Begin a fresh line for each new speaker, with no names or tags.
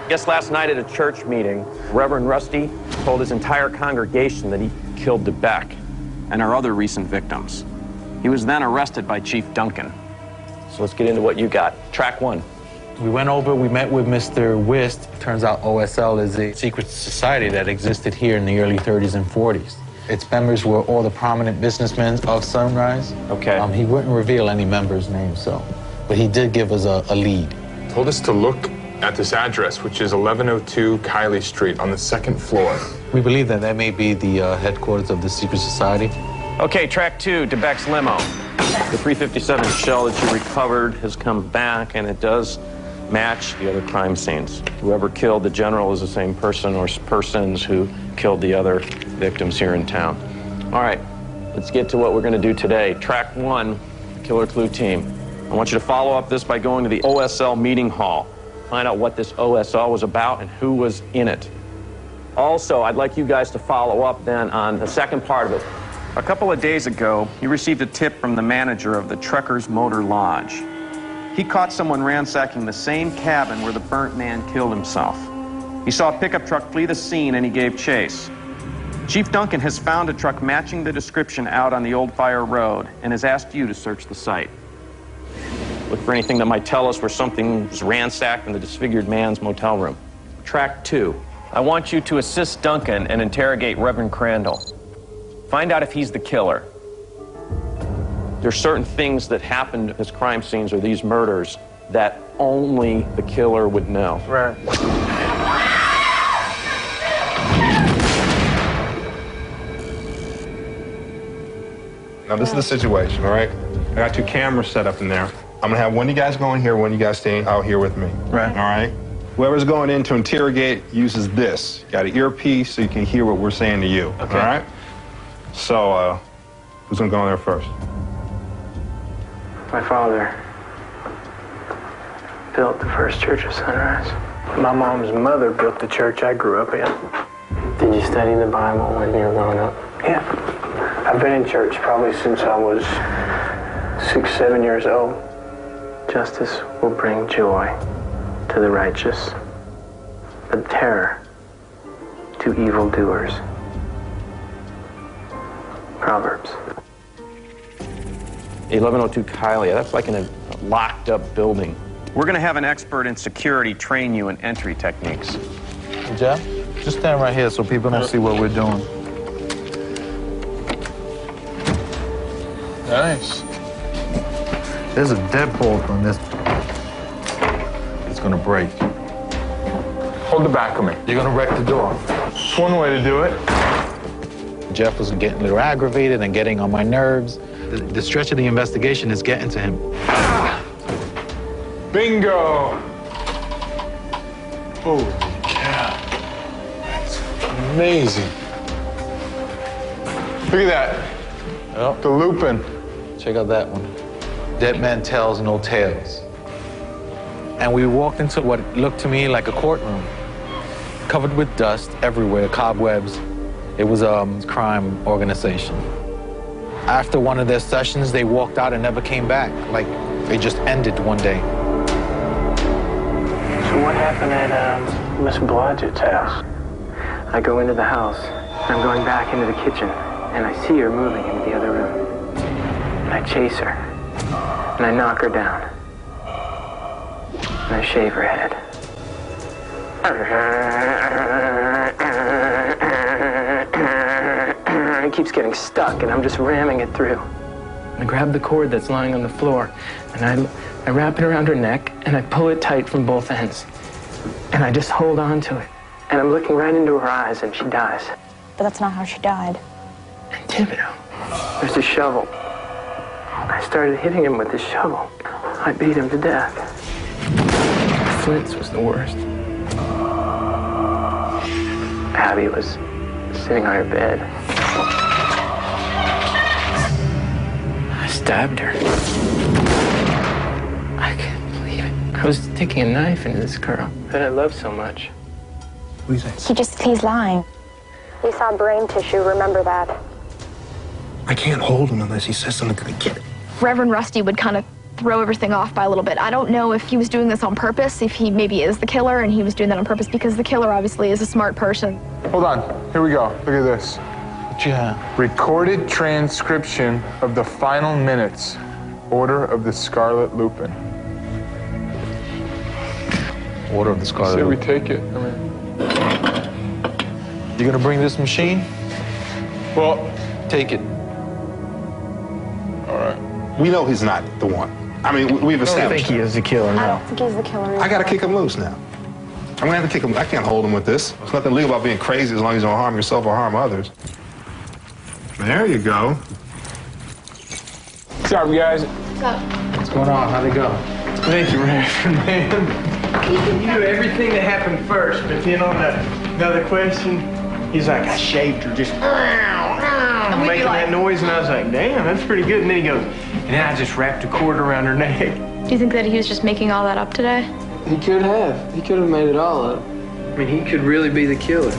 Guess last night at a church meeting, Reverend Rusty told his entire congregation that he killed DeBeck and our other recent victims. He was then arrested by Chief Duncan. So let's get into what you got. Track one.
We went over, we met with Mr. Wist. Turns out OSL is a secret society that existed here in the early 30s and 40s. Its members were all the prominent businessmen of Sunrise.
Okay.
He wouldn't reveal any members' names, but he did give us a lead.
Told us to look at this address, which is 1102 Kiley Street on the second floor.
We believe that that may be the headquarters of the secret society.
Okay, track two, DeBeck's limo. The .357 shell that you recovered has come back, and it does match the other crime scenes. Whoever killed the general is the same person or persons who killed the other victims here in town. All right, let's get to what we're going to do today. Track one, Killer Clue team. I want you to follow up this by going to the OSL meeting hall. Find out what this OSL was about and who was in it. Also, I'd like you guys to follow up then on the second part of it. A couple of days ago, you received a tip from the manager of the Truckers Motor Lodge. He caught someone ransacking the same cabin where the burnt man killed himself. He saw a pickup truck flee the scene and he gave chase. Chief Duncan has found a truck matching the description out on the Old Fire Road and has asked you to search the site. Look for anything that might tell us where something was ransacked in the disfigured man's motel room. Track two. I want you to assist Duncan and interrogate Reverend Crandall. Find out if he's the killer. There are certain things that happened at his crime scenes or these murders that only the killer would know.
Right.
Now, this is the situation, all right? I got two cameras set up in there. I'm gonna have one of you guys going here, one of you guys staying out here with me.
Right.
All right? Whoever's going in to interrogate uses this. Got an earpiece so you can hear what we're saying to you.
Okay.
All right? So, who's gonna go in there first?
My father built the first church of Sunrise. My mom's mother built the church I grew up in. Did you study the Bible when you were growing up? Yeah. I've been in church probably since I was 6, 7 years old. Justice will bring joy to the righteous, but terror to evildoers. Proverbs.
1102 Kiley, that's like in a locked up building. We're gonna have an expert in security train you in entry techniques.
Jeff, just stand right here so people don't see what we're doing.
Nice.
There's a deadbolt on this. It's gonna break.
Hold the back of me.
You're gonna wreck the door.
It's one way to do it.
Jeff was getting a little aggravated and getting on my nerves. The stretch of the investigation is getting to him.
Bingo! Holy cow. That's amazing. Look at that.
Yep.
The Lupin.
Check out that one. Dead man tells no tales. And we walked into what looked to me like a courtroom, covered with dust everywhere, cobwebs. It was a crime organization. After one of their sessions, they walked out and never came back, like they just ended one day.
So what happened at Miss Blodgett's house? I go into the house, and I'm going back into the kitchen, and I see her moving into the other room. And I chase her, and I knock her down, and I shave her head. It keeps getting stuck, and I'm just ramming it through. I grab the cord that's lying on the floor, and I wrap it around her neck, and I pull it tight from both ends. And I just hold on to it. And I'm looking right into her eyes, and she dies.
But that's not how she died.
And Thibodeau, there's a shovel. I started hitting him with this shovel. I beat him to death. Flint's was the worst. Abby was sitting on her bed. I stabbed her. I can't believe it. I was sticking a knife into this girl that I love so much.
What do you say?
He's lying. We saw brain tissue, remember that.
I can't hold him unless he says something to get it.
Reverend Rusty would kind of
throw everything off by a little bit. I don't know if he was doing this on purpose, if he maybe is the killer and he was doing that on purpose, because the killer obviously is a smart person.
Hold on. Here we go. Look at this.
What you have?
Recorded transcription of the final minutes. Order of the Scarlet Lupin.
Order of the Scarlet
Say we
Lupin.
take it. I mean,
You gonna bring this machine?
well,
Take it.
all right.
We know he's not the one. I mean, we've established.
he is the killer,
I don't think he's the killer.
I gotta kick him loose now. I'm gonna have to kick him. I can't hold him with this. There's nothing legal about being crazy as long as you don't harm yourself or harm others. There you go.
What's up, guys?
What's going on? How'd it go?
Thank you, Rashford, man. You knew everything that happened first, but then on the other question, he's like, I shaved her, just making that noise, and I was like, damn, that's pretty good. And then he goes, and then I just wrapped a cord around her neck.
Do you think that he was just making all that up today?
He could have. He could have made it all up.
I mean, he could really be the killer.